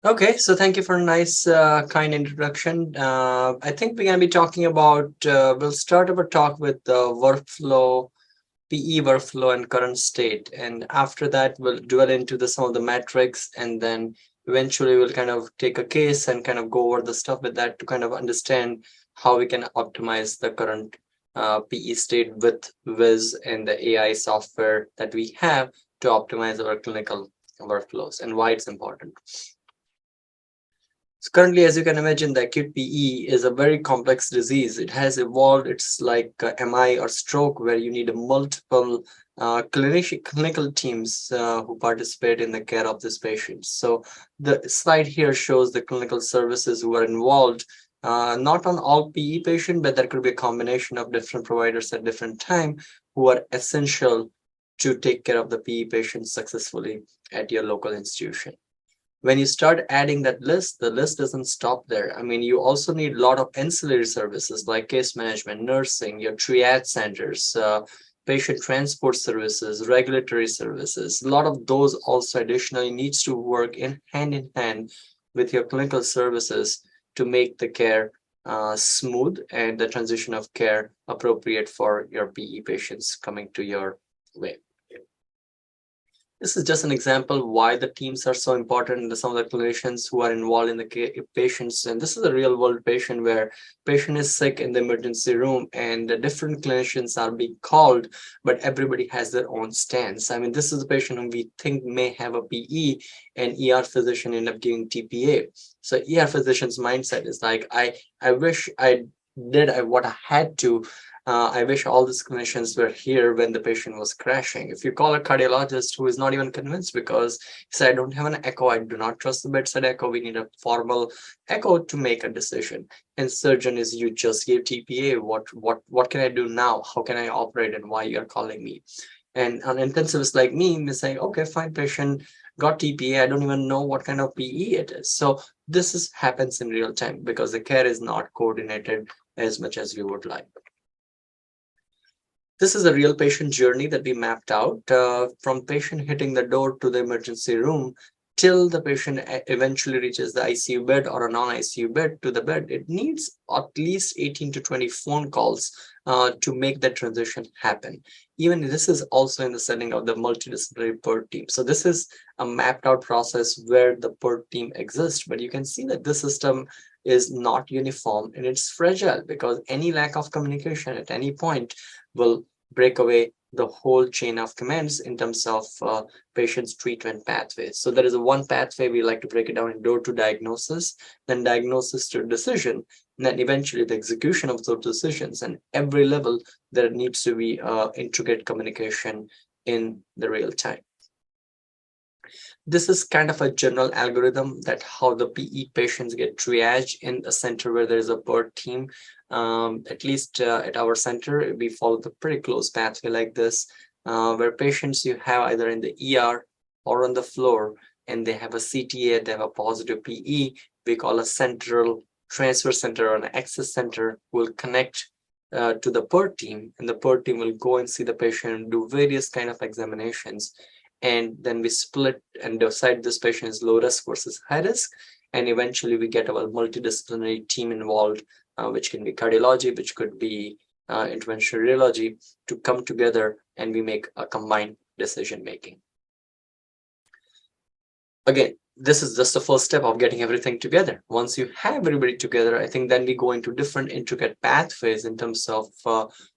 Okay, so thank you for a nice, kind introduction. I think we're going to be talking about, we'll start our talk with the workflow, PE workflow and current state. And after that, we'll dwell into some of the metrics, and then eventually we'll kind of take a case and kind of go over the stuff with that to kind of understand how we can optimize the current PE state with Wiz and the AI software that we have to optimize our clinical workflows and why it's important. So currently, as you can imagine, the acute PE is a very complex disease. It has evolved. It's like MI or stroke, where you need multiple clinical teams who participate in the care of this patient. So the slide here shows the clinical services who are involved. Not on all PE patients, but there could be a combination of different providers at different time who are essential to take care of the PE patients successfully at your local institution. When you start adding that list, the list doesn't stop there. I mean, you also need a lot of ancillary services like case management, nursing, your triage centers, patient transport services, regulatory services. A lot of those also additionally needs to work in hand with your clinical services to make the care smooth and the transition of care appropriate for your PE patients coming to your way. This is just an example why the teams are so important and some of the clinicians who are involved in the patients. And this is a real world patient where patient is sick in the emergency room and the different clinicians are being called, but everybody has their own stance. I mean, this is a patient whom we think may have a PE and ER physician end up giving TPA. So ER physician's mindset is like, I wish I did what I had to. I wish all these clinicians were here when the patient was crashing. If you call a cardiologist who is not even convinced because he said, I don't have an echo, I do not trust the bedside echo, we need a formal echo to make a decision. And surgeon is, you just gave TPA, what can I do now? How can I operate and why you're calling me? And an intensivist like me is saying, okay, fine, patient got TPA, I don't even know what kind of PE it is. So this happens in real time because the care is not coordinated as much as we would like. This is a real patient journey that we mapped out from patient hitting the door to the emergency room till the patient eventually reaches the ICU bed or a non-ICU bed to the bed. It needs at least 18 to 20 phone calls to make that transition happen. Even this is also in the setting of the multidisciplinary PERT team. So this is a mapped out process where the PERT team exists, but you can see that this system is not uniform and it's fragile because any lack of communication at any point will break away the whole chain of commands in terms of patient's treatment pathways. So there is a one pathway, we like to break it down in door to diagnosis, then diagnosis to decision, and then eventually the execution of those decisions. And every level, there needs to be intricate communication in the real time. This is kind of a general algorithm that how the PE patients get triaged in a center where there is a PERT team. At least at our center, we follow the pretty close pathway like this, where patients you have either in the ER or on the floor, and they have a CTA, they have a positive PE. We call a central transfer center or an access center will connect to the PERT team, and the PERT team will go and see the patient and do various kind of examinations, and then we split and decide this patient is low risk versus high risk, and eventually we get our multidisciplinary team involved, which can be cardiology, which could be interventional radiology, to come together and we make a combined decision making. Again, this is just the first step of getting everything together. Once you have everybody together, I think then we go into different intricate pathways in terms of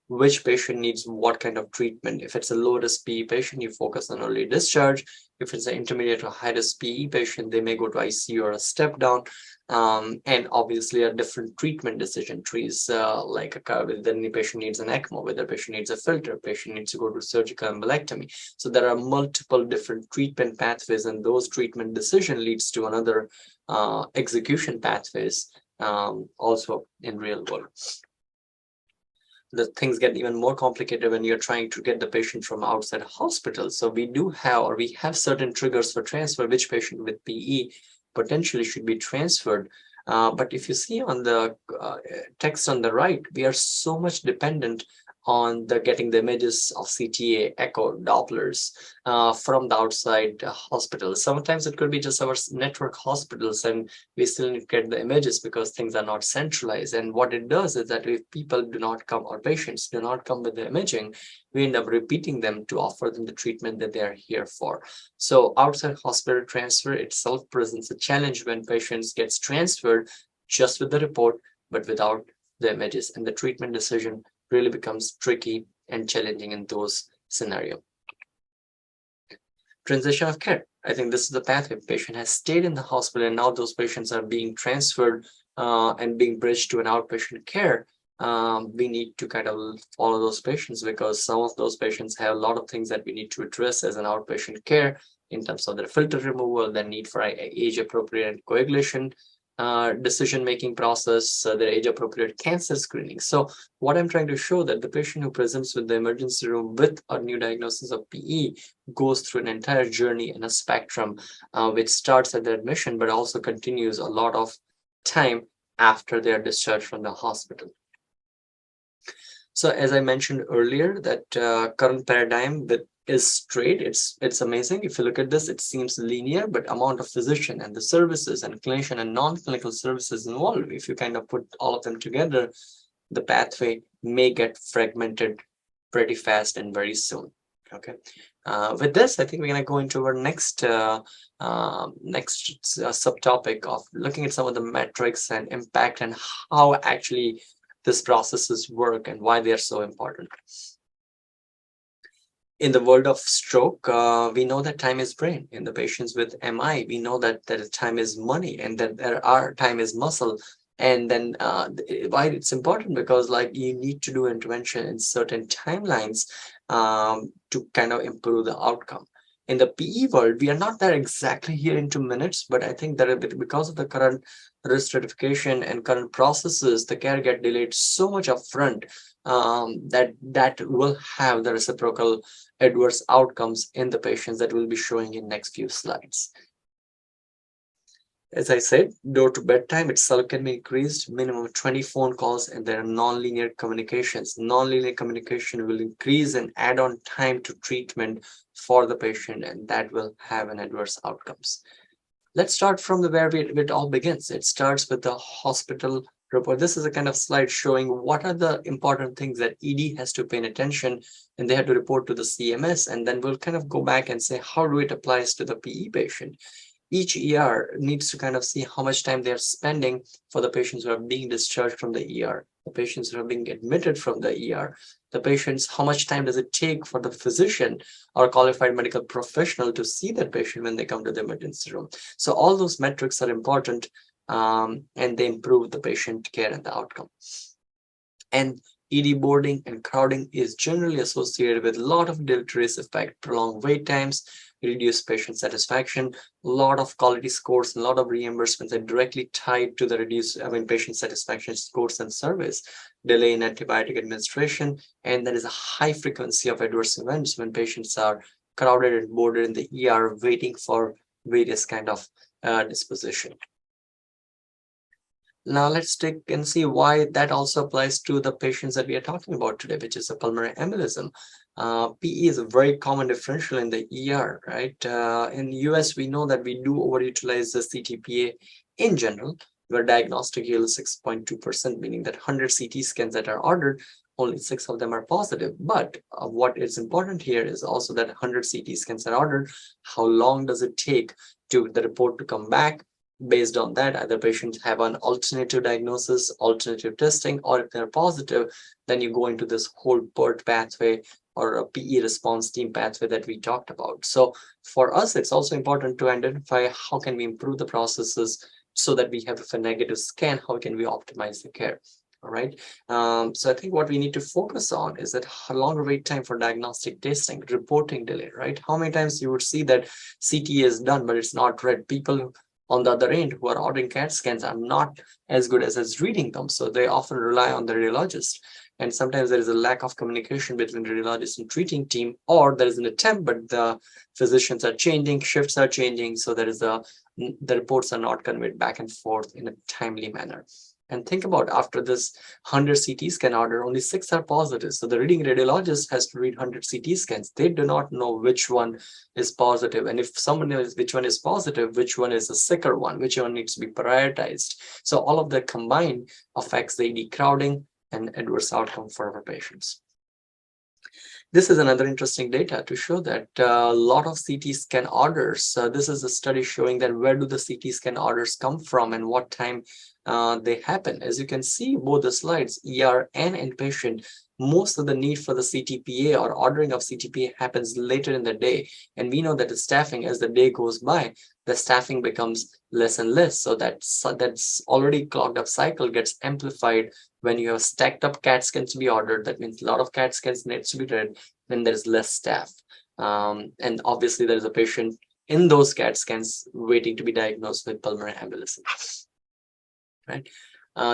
which patient needs what kind of treatment. If it's a low risk PE patient, you focus on early discharge. If it's an intermediate or high risk PE patient, they may go to ICU or a step down. And obviously a different treatment decision trees, like whether the patient needs an ECMO, whether the patient needs a filter, patient needs to go to surgical embolectomy. So there are multiple different treatment pathways, and those treatment decision leads to another execution pathways also in real world. The things get even more complicated when you're trying to get the patient from outside hospital. So we have certain triggers for transfer, which patient with PE potentially should be transferred. But if you see on the text on the right, we are so much dependent on the getting the images of CTA, echo, Dopplers from the outside hospitals. Sometimes it could be just our network hospitals, and we still need to get the images because things are not centralized. And what it does is that if people do not come, or patients do not come with the imaging, we end up repeating them to offer them the treatment that they are here for. So outside hospital transfer itself presents a challenge when patients gets transferred just with the report, but without the images, and the treatment decision really becomes tricky and challenging in those scenarios. Transition of care. I think this is the pathway. Patient has stayed in the hospital, and now those patients are being transferred and being bridged to an outpatient care. We need to kind of follow those patients, because some of those patients have a lot of things that we need to address as an outpatient care in terms of their filter removal, the need for age appropriate coagulation, decision-making process, their age-appropriate cancer screening. So what I'm trying to show that the patient who presents with the emergency room with a new diagnosis of PE goes through an entire journey and a spectrum, which starts at the admission, but also continues a lot of time after they are discharged from the hospital. So as I mentioned earlier, that current paradigm with is straight. It's amazing. If you look at this, it seems linear, but amount of physician and the services and clinician and non-clinical services involved, if you kind of put all of them together, the pathway may get fragmented pretty fast and very soon. Okay. With this, I think we're going to go into our next subtopic of looking at some of the metrics and impact and how actually these processes work and why they are so important. In the world of stroke, we know that time is brain. In the patients with MI, we know that time is money, and that time is muscle. And then why it's important, because like you need to do intervention in certain timelines to kind of improve the outcome. In the PE world, we are not there exactly here into minutes, but I think that because of the current risk stratification and current processes, the care get delayed so much upfront that will have the reciprocal adverse outcomes in the patients that we'll be showing in next few slides. As I said, door to bedtime itself can be increased, minimum 20 phone calls, and there are non-linear communications. Non-linear communication will increase and add on time to treatment for the patient, and that will have an adverse outcomes. Let's start from where it all begins. It starts with the hospital report. This is a kind of slide showing what are the important things that ED has to pay attention, and they have to report to the CMS, and then we'll kind of go back and say, how do it applies to the PE patient? Each ER needs to kind of see how much time they're spending for the patients who are being discharged from the ER, the patients who are being admitted from the ER, the patients, how much time does it take for the physician or qualified medical professional to see that patient when they come to the emergency room. So all those metrics are important, and they improve the patient care and the outcome. And ED boarding and crowding is generally associated with a lot of deleterious effect, prolonged wait times, reduced patient satisfaction, a lot of quality scores, and a lot of reimbursements are directly tied to the reduced patient satisfaction scores and service, delay in antibiotic administration, and there is a high frequency of adverse events when patients are crowded and boarded in the ER waiting for various kind of disposition. Now let's take and see why that also applies to the patients that we are talking about today, which is a pulmonary embolism. PE is a very common differential in the ER, right? In the US, we know that we do overutilize the CTPA in general, where diagnostic yield is 6.2%, meaning that 100 CT scans that are ordered, only 6 of them are positive. But what is important here is also that 100 CT scans are ordered. How long does it take to the report to come back? Based on that, either patients have an alternative diagnosis, alternative testing, or if they're positive, then you go into this whole PERT pathway or a PE response team pathway that we talked about. So for us, it's also important to identify how can we improve the processes so that we have a negative scan, how can we optimize the care. All right. So I think what we need to focus on is that how longer wait time for diagnostic testing, reporting delay, right? How many times you would see that CT is done, but it's not read. People on the other end who are ordering CAT scans are not as good as reading them. So they often rely on the radiologist. And sometimes there is a lack of communication between the radiologist and treating team, or there is an attempt, but the physicians are changing, shifts are changing. So there is the reports are not conveyed back and forth in a timely manner. And think about, after this 100 CT scan order, only 6 are positive. So the reading radiologist has to read 100 CT scans. They do not know which one is positive. And if someone knows which one is positive, which one is a sicker one, which one needs to be prioritized. So all of that combined affects the ED crowding and adverse outcome for our patients. This is another interesting data to show that a lot of CT scan orders, this is a study showing that where do the CT scan orders come from and what time they happen. As you can see, both the slides, ER and inpatient, most of the need for the CTPA or ordering of CTPA happens later in the day. And we know that the staffing, as the day goes by, the staffing becomes less and less. So that's already clogged up cycle gets amplified when you have stacked up CAT scans to be ordered. That means a lot of CAT scans needs to be read, then there's less staff. And obviously there's a patient in those CAT scans waiting to be diagnosed with pulmonary embolism. Right.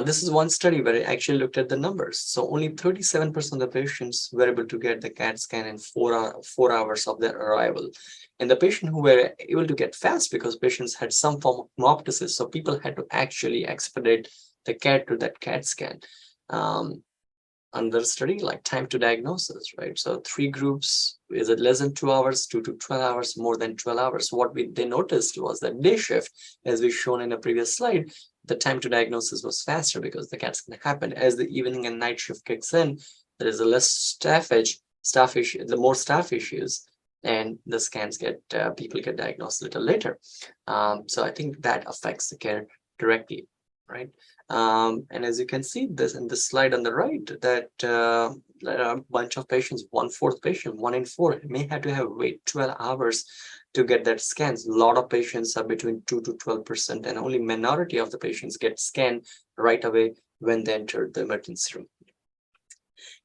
This is one study where I actually looked at the numbers. So only 37% of the patients were able to get the CAT scan in 4 hours of their arrival. And the patient who were able to get fast, because patients had some form of hemoptysis, so people had to actually expedite the CAT to that CAT scan. Under study, like time to diagnosis, right? So 3 groups, is it less than 2 hours, 2 to 12 hours, more than 12 hours? What they noticed was that day shift, as we shown in a previous slide, the time to diagnosis was faster because the CAT scan happened. As the evening and night shift kicks in, there is a less staff issue, the more staff issues, and the scans people get diagnosed a little later. So I think that affects the care directly, right? And as you can see this in this slide on the right, that there are a bunch of patients, 1/4 patient, 1 in 4 may have to wait 12 hours to get that scans. A lot of patients are between 2 to 12%, and only minority of the patients get scanned right away when they enter the emergency room.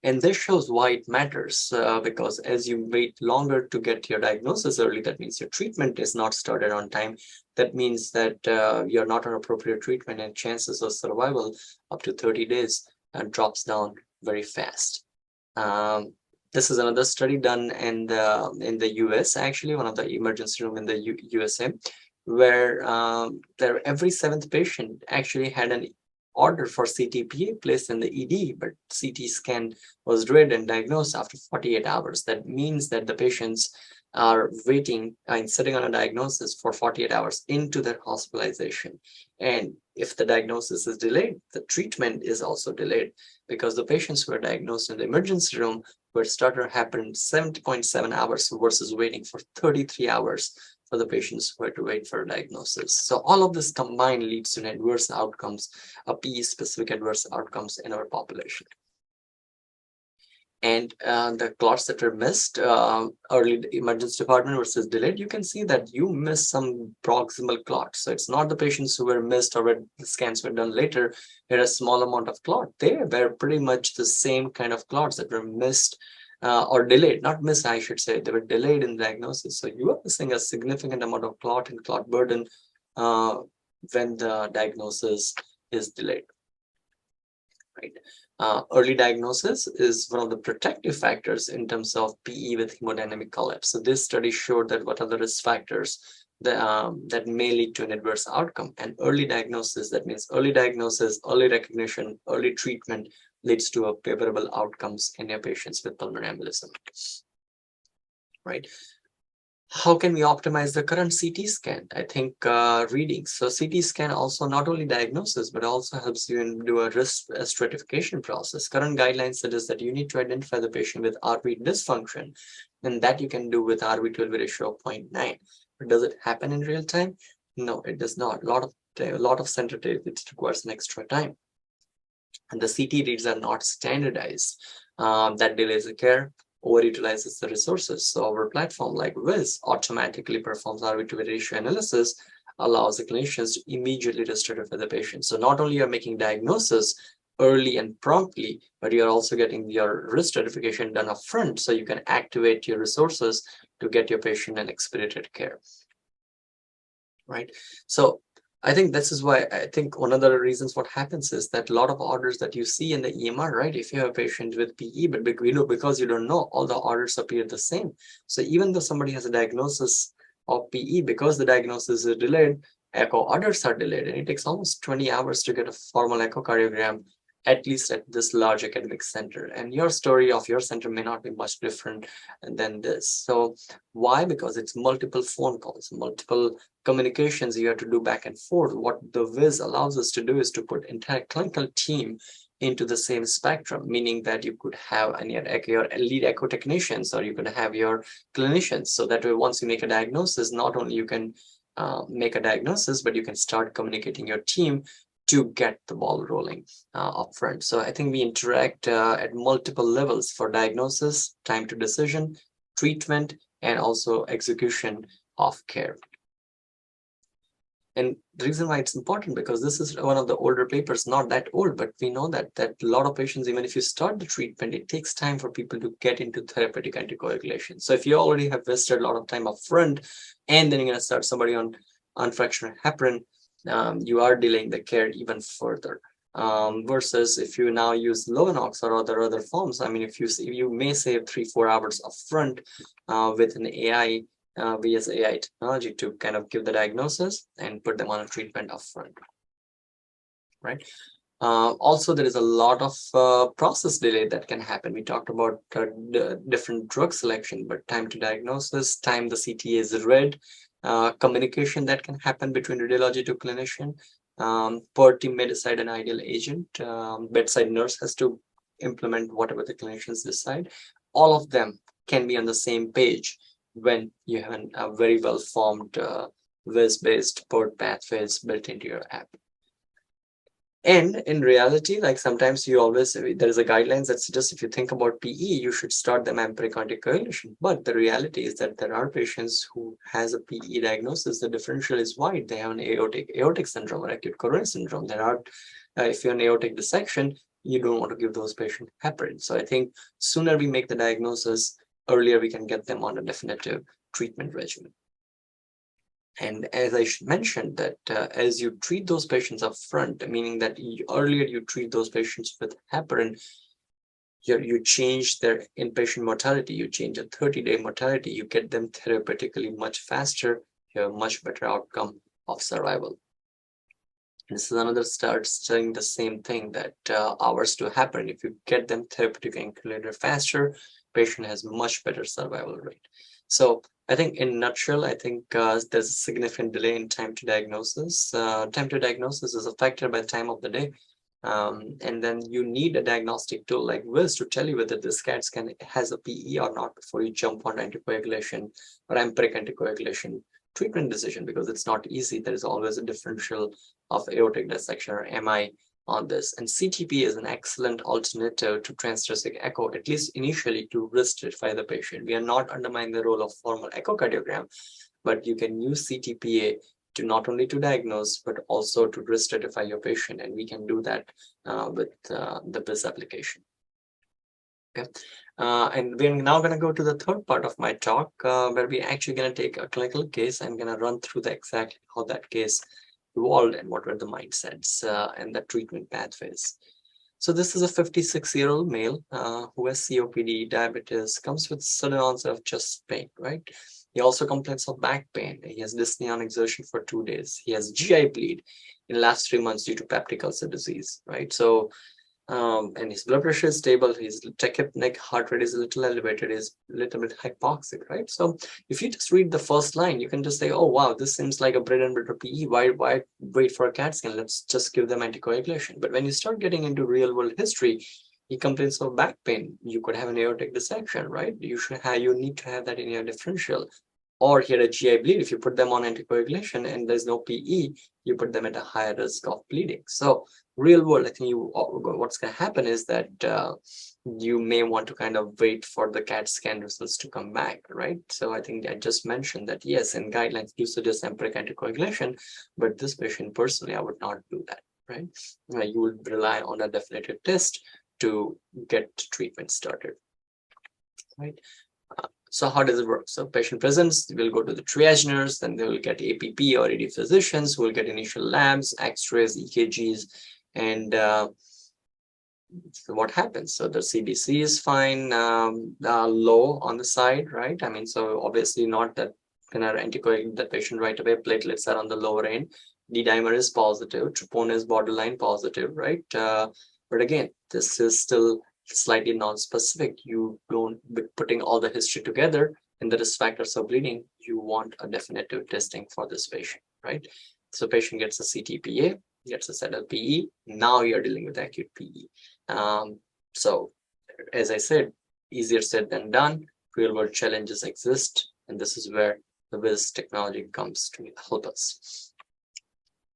And this shows why it matters, because as you wait longer to get your diagnosis early, that means your treatment is not started on time. That means that you're not on appropriate treatment, and chances of survival up to 30 days drops down very fast. This is another study done in the US, actually, one of the emergency room in the USA, where every 7th patient actually had an order for CTPA placed in the ED, but CT scan was read and diagnosed after 48 hours. That means that the patients are waiting and sitting on a diagnosis for 48 hours into their hospitalization. And if the diagnosis is delayed, the treatment is also delayed, because the patients who are diagnosed in the emergency room where stutter happened 70.7 hours versus waiting for 33 hours for the patients who had to wait for a diagnosis. So all of this combined leads to an adverse outcomes, a PE-specific adverse outcomes in our population. And the clots that are missed, early emergency department versus delayed, you can see that you miss some proximal clots. So it's not the patients who were missed or where the scans were done later, had a small amount of clot. They were pretty much the same kind of clots that were missed or delayed, not missed, I should say. They were delayed in diagnosis. So you are missing a significant amount of clot and clot burden when the diagnosis is delayed. Right. Early diagnosis is one of the protective factors in terms of PE with hemodynamic collapse. So this study showed that what are the risk factors that may lead to an adverse outcome. And early diagnosis, that means early diagnosis, early recognition, early treatment leads to a favorable outcomes in your patients with pulmonary embolism. Right. How can we optimize the current CT scan? I think readings. So CT scan also not only diagnoses, but also helps you in do a risk stratification process. Current guidelines suggest that you need to identify the patient with RV dysfunction, and that you can do with RV-12 ratio of 0.9. But does it happen in real time? No, it does not. A lot of sensitivity, it requires an extra time. And the CT reads are not standardized. That delays the care, overutilizes the resources. So our platform like Wiz automatically performs RV-to-V ratio analysis, allows the clinicians to immediately stratify the patient. So not only are making diagnosis early and promptly, but you're also getting your risk stratification done upfront, so you can activate your resources to get your patient an expedited care. Right. So I think this is why I think one of the reasons what happens is that a lot of orders that you see in the EMR, right? If you have a patient with PE, but because you don't know, all the orders appear the same. So even though somebody has a diagnosis of PE, because the diagnosis is delayed, echo, others are delayed, and it takes almost 20 hours to get a formal echocardiogram, at least at this large academic center. And your story of your center may not be much different than this. So why? Because it's multiple phone calls, multiple communications you have to do back and forth. What the Viz allows us to do is to put entire clinical team into the same spectrum, meaning that you could have your lead echo technicians, or you could have your clinicians. So that way, once you make a diagnosis, not only you can make a diagnosis, but you can start communicating your team to get the ball rolling upfront. So I think we interact at multiple levels for diagnosis, time to decision, treatment, and also execution of care. And the reason why it's important, because this is one of the older papers, not that old, but we know that a lot of patients, even if you start the treatment, it takes time for people to get into therapeutic anticoagulation. So if you already have wasted a lot of time up front, and then you're going to start somebody on fractional heparin, you are delaying the care even further. Versus if you now use Lovenox or other forms, I mean, if you may save 3-4 hours up front with an AI. We use AI technology to kind of give the diagnosis and put them on a treatment upfront, right? Also, there is a lot of process delay that can happen. We talked about different drug selection, but time to diagnosis, time the CTA is read, communication that can happen between radiology to clinician. PERT team may decide an ideal agent. Bedside nurse has to implement whatever the clinicians decide. All of them can be on the same page when you have a very well-formed Viz-based PERT pathways built into your app. And in reality, like sometimes there is a guidelines that suggests if you think about PE, you should start them empiric anticoagulation. But the reality is that there are patients who has a PE diagnosis. The differential is wide. They have an aortic syndrome or acute coronary syndrome. There are, if you're an aortic dissection, you don't want to give those patients heparin. So I think sooner we make the diagnosis, earlier we can get them on a definitive treatment regimen. And as I mentioned that as you treat those patients up front, meaning that earlier you treat those patients with heparin, you change their inpatient mortality, you change a 30-day mortality, you get them therapeutically much faster, you have a much better outcome of survival. This is another studying the same thing, that hours to heparin, if you get them therapeutic and faster, patient has much better survival rate. So I think in a nutshell, I think there's a significant delay in time to diagnosis. Time to diagnosis is affected by the time of the day. And then you need a diagnostic tool like Viz to tell you whether this CAT scan has a PE or not before you jump on anticoagulation or empiric anticoagulation treatment decision, because it's not easy. There is always a differential of aortic dissection or MI on this. And CTP is an excellent alternative to transthoracic echo, at least initially, to risk stratify the patient. We are not undermining the role of formal echocardiogram, but you can use CTPA to not only to diagnose, but also to risk stratify your patient. And we can do that with the BIS application. Okay. And we're now going to go to the third part of my talk, where we're actually going to take a clinical case. I'm going to run through exactly how that case evolved and what were the mindsets and the treatment pathways. So this is a 56-year-old male who has COPD, diabetes, comes with sudden onset of chest pain, right? He also complains of back pain. He has dyspnea on exertion for 2 days. He has GI bleed in the last 3 months due to peptic ulcer disease, right? So and his blood pressure is stable, his tachypneic heart rate is a little elevated, is a little bit hypoxic, right? So if you just read the first line, you can just say, oh wow, this seems like a bread and butter PE. Why wait for a CAT scan? Let's just give them anticoagulation. But when you start getting into real world history, he complains of back pain. You could have an aortic dissection, right? You need to have that in your differential. Or he had a GI bleed. If you put them on anticoagulation and there's no PE, you put them at a higher risk of bleeding. So real world, I think what's going to happen is that you may want to kind of wait for the CAT scan results to come back, right? So I think I just mentioned that, yes, in guidelines do suggest empiric anticoagulation, but this patient personally, I would not do that, right? You would rely on a definitive test to get treatment started, right? So how does it work? So patient presents, will go to the triage nurse, then they will get APP or ED physicians who will get initial labs, X-rays, EKGs, and so what happens? So the CBC is fine, low on the side, right? I mean, so obviously not that gonna anticoagulate the patient right away. Platelets are on the lower end. D-dimer is positive. Troponin is borderline positive, right? But again, this is still slightly non-specific. You don't be putting all the history together and the risk factors of bleeding. You want a definitive testing for this patient, right? So patient gets a CTPA, gets a settled PE. Now you're dealing with acute PE. So as I said, easier said than done. Real world challenges exist, and this is where the Wiz technology comes to help us.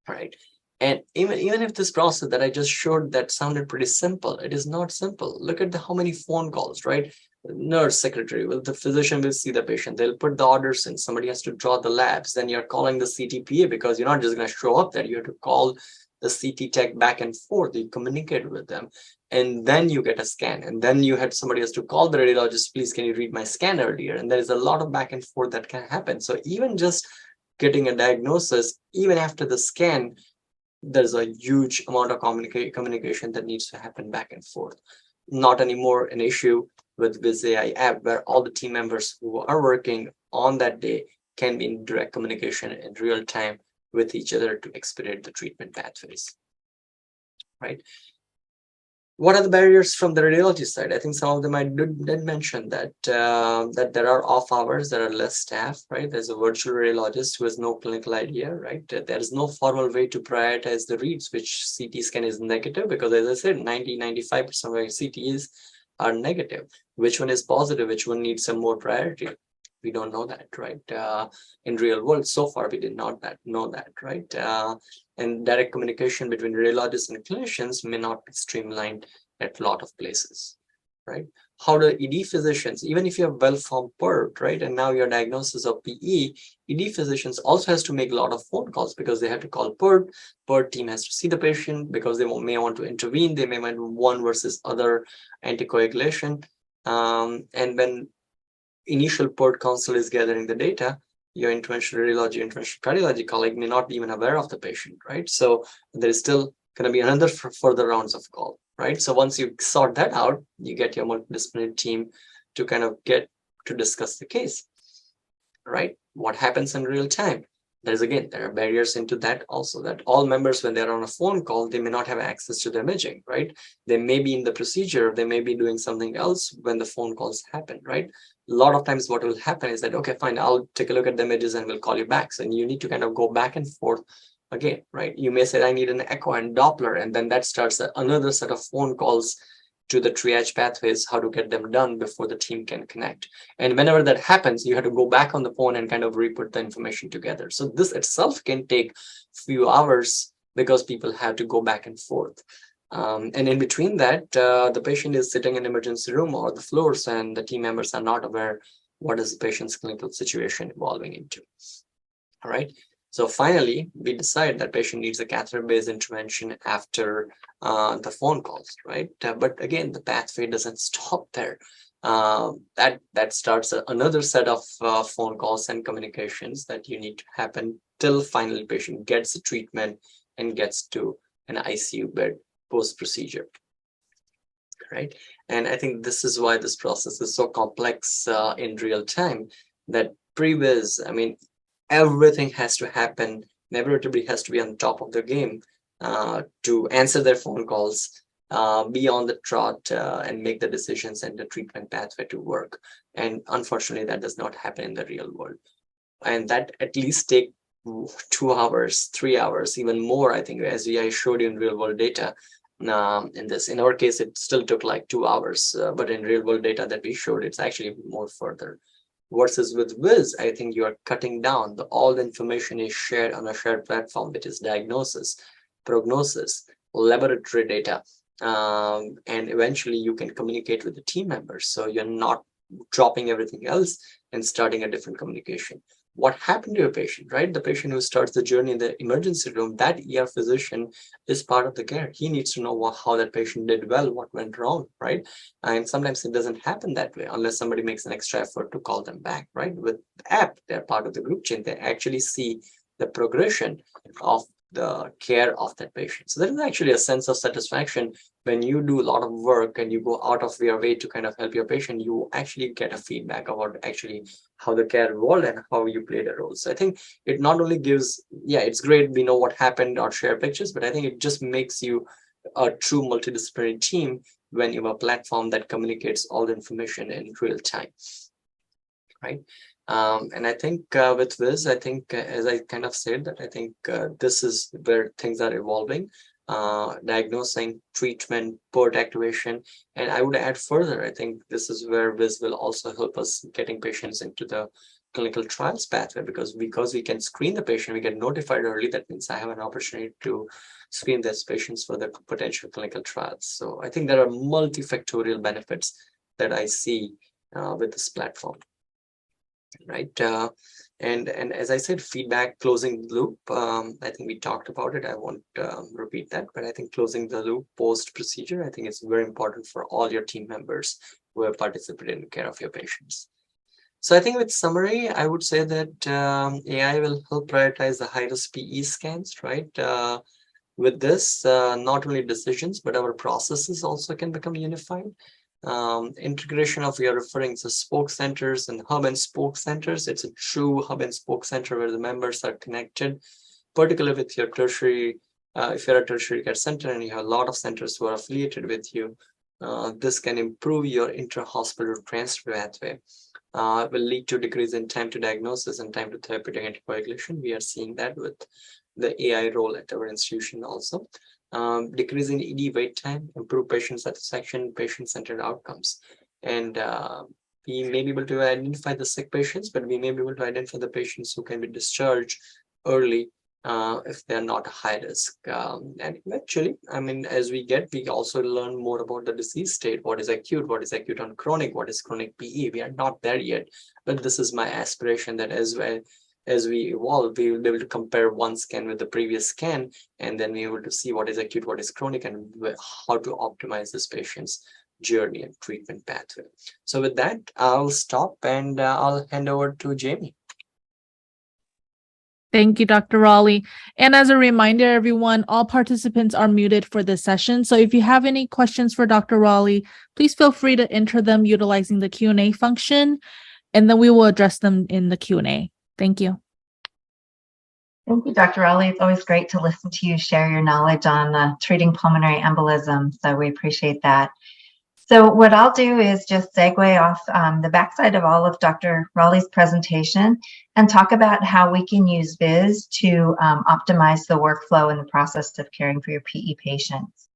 Right. And even if this process that I just showed that sounded pretty simple, it is not simple. Look at how many phone calls, right? The nurse secretary, the physician will see the patient. They'll put the orders in. Somebody has to draw the labs. Then you're calling the CTPA because you're not just going to show up there. You have to call the CT tech back and forth. You communicate with them, and then you get a scan. And then you had somebody has to call the radiologist. Please, can you read my scan earlier? And there is a lot of back and forth that can happen. So even just getting a diagnosis, even after the scan, there's a huge amount of communication that needs to happen back and forth. Not anymore an issue with Viz AI app, where all the team members who are working on that day can be in direct communication in real time with each other to expedite the treatment pathways, right? What are the barriers from the radiology side? I think some of them I did mention that that there are off hours, there are less staff, right? There's a virtual radiologist who has no clinical idea, right? There is no formal way to prioritize the reads, which CT scan is negative, because as I said, 90-95% of our CTs are negative. Which one is positive? Which one needs some more priority? We don't know that, right? In real world, so far we did not know that, right? And direct communication between radiologists and clinicians may not be streamlined at a lot of places, right? How do ED physicians, even if you have well-formed PERT, right, and now your diagnosis of PE, ED physicians also has to make a lot of phone calls because they have to call PERT. PERT team has to see the patient because they may want to intervene. They may want one versus other anticoagulation. And when initial PERT consult is gathering the data, your interventional radiology, interventional cardiology colleague may not be even aware of the patient, right? So there is still going to be another further rounds of call, right? So once you sort that out, you get your multidisciplinary team to kind of get to discuss the case, right? What happens in real time? There are barriers into that also, that all members, when they're on a phone call, they may not have access to the imaging, right? They may be in the procedure, they may be doing something else when the phone calls happen, right? A lot of times what will happen is that, okay, fine, I'll take a look at the images and we'll call you back. So you need to kind of go back and forth again, right? You may say, I need an echo and Doppler, and then that starts another set of phone calls to the triage pathways, how to get them done before the team can connect. And whenever that happens, you have to go back on the phone and kind of re-put the information together. So this itself can take a few hours because people have to go back and forth. And in between that, the patient is sitting in emergency room or the floors, and the team members are not aware what is the patient's clinical situation evolving into. All right. So finally, we decide that patient needs a catheter-based intervention after the phone calls, right? But again, the pathway doesn't stop there. That starts another set of phone calls and communications that you need to happen till finally patient gets the treatment and gets to an ICU bed post-procedure, right? And I think this is why this process is so complex in real time, that pre-viz, I mean, everything has to happen. Everybody has to be on top of the game to answer their phone calls, be on the trot, and make the decisions and the treatment pathway to work. And unfortunately, that does not happen in the real world. And that at least take 2 hours, 3 hours, even more, I think, as I showed you in real world data. In our case, it still took like 2 hours, but in real world data that we showed, it's actually more further. Versus with Wiz, I think you are cutting down. All the information is shared on a shared platform, which is diagnosis, prognosis, laboratory data, and eventually you can communicate with the team members. So you're not dropping everything else and starting a different communication. What happened to your patient, right? The patient who starts the journey in the emergency room, that ER physician is part of the care. He needs to know how that patient did well, what went wrong, right? And sometimes it doesn't happen that way unless somebody makes an extra effort to call them back, right? With the app, they're part of the group chain. They actually see the progression of the care of that patient. So there is actually a sense of satisfaction when you do a lot of work and you go out of your way to kind of help your patient. You actually get a feedback about actually how the care evolved and how you played a role. So I think it not only gives, yeah, it's great we know what happened or share pictures, but I think it just makes you a true multidisciplinary team when you have a platform that communicates all the information in real time, right? And I think with Viz, I think as I kind of said that I think this is where things are evolving, diagnosing, treatment, PERT activation. And I would add further, I think this is where Viz will also help us getting patients into the clinical trials pathway, because we can screen the patient, we get notified early. That means I have an opportunity to screen these patients for the potential clinical trials. So I think there are multifactorial benefits that I see with this platform. Right. And as I said, feedback, closing the loop. I think we talked about it. I won't repeat that, but I think closing the loop post procedure, I think it's very important for all your team members who have participated in care of your patients. So I think with summary, I would say that AI will help prioritize the high-risk PE scans, right? With this, not only decisions, but our processes also can become unified. Integration of your referring to spoke centers and hub and spoke centers. It's a true hub and spoke center where the members are connected, particularly with your tertiary. If you're a tertiary care center and you have a lot of centers who are affiliated with you, this can improve your intra-hospital transfer pathway. Will lead to decrease in time to diagnosis and time to therapeutic anticoagulation. We are seeing that with the AI role at our institution also. Decreasing ED wait time, improve patient satisfaction, patient-centered outcomes. And we may be able to identify the sick patients, but we may be able to identify the patients who can be discharged early if they're not high risk. And eventually, I mean, as we also learn more about the disease state, what is acute on chronic, what is chronic PE. We are not there yet, but this is my aspiration that as we evolve, we will be able to compare one scan with the previous scan, and then be able to see what is acute, what is chronic, and how to optimize this patient's journey and treatment pathway. So with that, I'll stop and I'll hand over to Jamie. Thank you, Dr. Rali. And as a reminder, everyone, all participants are muted for this session. So if you have any questions for Dr. Rali, please feel free to enter them utilizing the Q&A function, and then we will address them in the Q&A. Thank you. Thank you, Dr. Rali. It's always great to listen to you share your knowledge on treating pulmonary embolism, so we appreciate that. So what I'll do is just segue off the backside of all of Dr. Rali's presentation and talk about how we can use Viz to optimize the workflow and the process of caring for your PE patients.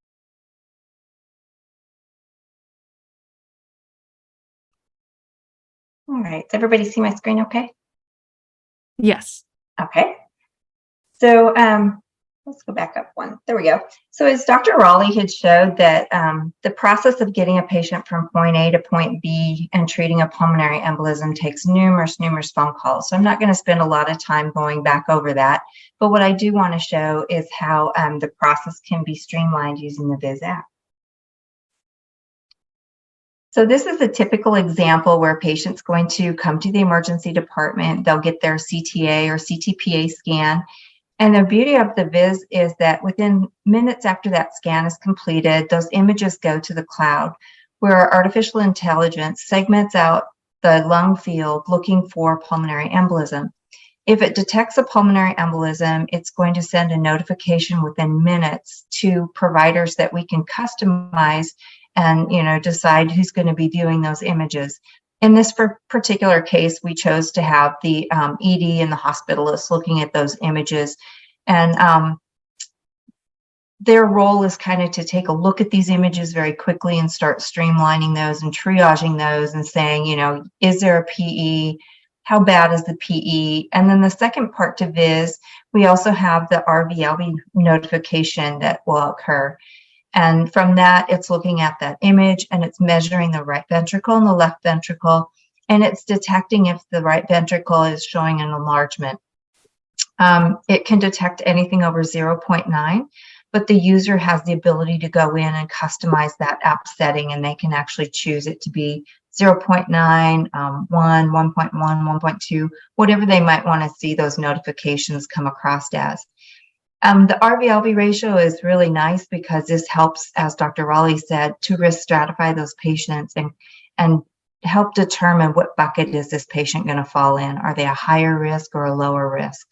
All right, does everybody see my screen okay? Yes. Okay. So let's go back up one. There we go. So as Dr. Rali had showed that the process of getting a patient from point A to point B and treating a pulmonary embolism takes numerous phone calls. So I'm not going to spend a lot of time going back over that. But what I do want to show is how the process can be streamlined using the Viz app. So this is a typical example where a patient's going to come to the emergency department. They'll get their CTA or CTPA scan. And the beauty of the Viz is that within minutes after that scan is completed, those images go to the cloud, where artificial intelligence segments out the lung field looking for pulmonary embolism. If it detects a pulmonary embolism, it's going to send a notification within minutes to providers that we can customize and decide who's going to be viewing those images. In this particular case, we chose to have the ED and the hospitalist looking at those images. And their role is kind of to take a look at these images very quickly and start streamlining those and triaging those and saying, is there a PE? How bad is the PE? And then the second part to Viz, we also have the RVLV notification that will occur. And from that, it's looking at that image and it's measuring the right ventricle and the left ventricle, and it's detecting if the right ventricle is showing an enlargement. It can detect anything over 0.9, but the user has the ability to go in and customize that app setting, and they can actually choose it to be 0.9, 1, 1.1, 1.2, whatever they might want to see those notifications come across as. The RV-LV ratio is really nice because this helps, as Dr. Raleigh said, to risk stratify those patients and help determine what bucket is this patient going to fall in. Are they a higher risk or a lower risk?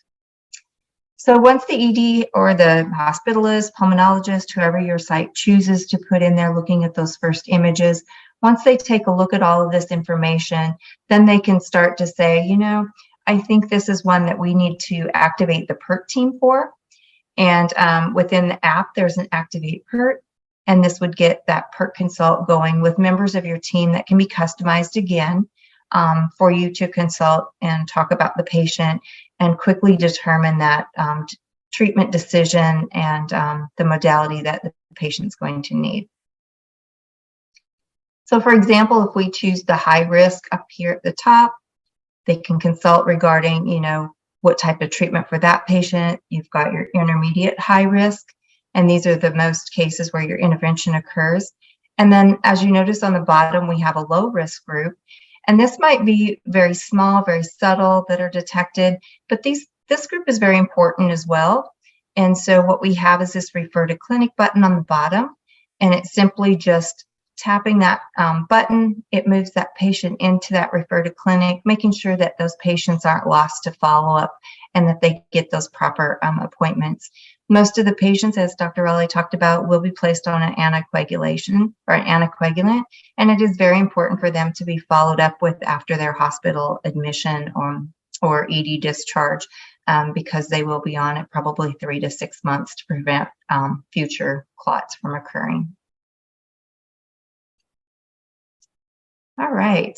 So once the ED or the hospitalist, pulmonologist, whoever your site chooses to put in there looking at those first images, once they take a look at all of this information, then they can start to say, you know, I think this is one that we need to activate the PERT team for. And within the app, there's an Activate PERT, and this would get that PERT consult going with members of your team that can be customized again for you to consult and talk about the patient and quickly determine that treatment decision and the modality that the patient's going to need. So for example, if we choose the high risk up here at the top, they can consult regarding, you know, what type of treatment for that patient. You've got your intermediate high risk, and these are the most cases where your intervention occurs. And then as you notice on the bottom, we have a low risk group. And this might be very small, very subtle that are detected, but this group is very important as well. And so what we have is this refer to clinic button on the bottom, and it's simply just tapping that button. It moves that patient into that refer to clinic, making sure that those patients aren't lost to follow-up and that they get those proper appointments. Most of the patients, as Dr. Raleigh talked about, will be placed on an anticoagulation or an anticoagulant, and it is very important for them to be followed up with after their hospital admission or ED discharge because they will be on it probably 3 to 6 months to prevent future clots from occurring. All right,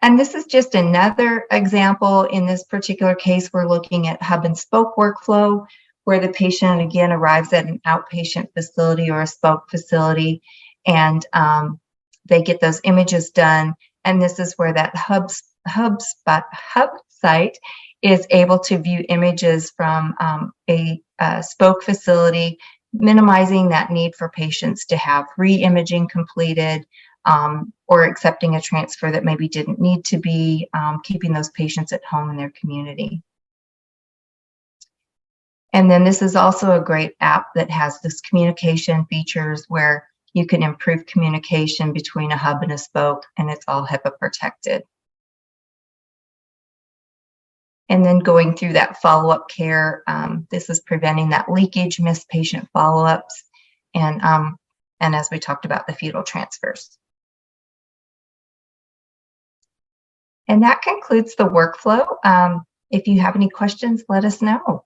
and this is just another example. In this particular case, we're looking at hub and spoke workflow, where the patient again arrives at an outpatient facility or a spoke facility, and they get those images done. And this is where that hub site is able to view images from a spoke facility, minimizing that need for patients to have re-imaging completed, or accepting a transfer that maybe didn't need to be, keeping those patients at home in their community. And then this is also a great app that has this communication features where you can improve communication between a hub and a spoke, and it's all HIPAA protected. And then going through that follow-up care, this is preventing that leakage, missed patient follow-ups, and as we talked about, the fetal transfers. And that concludes the workflow. If you have any questions, let us know.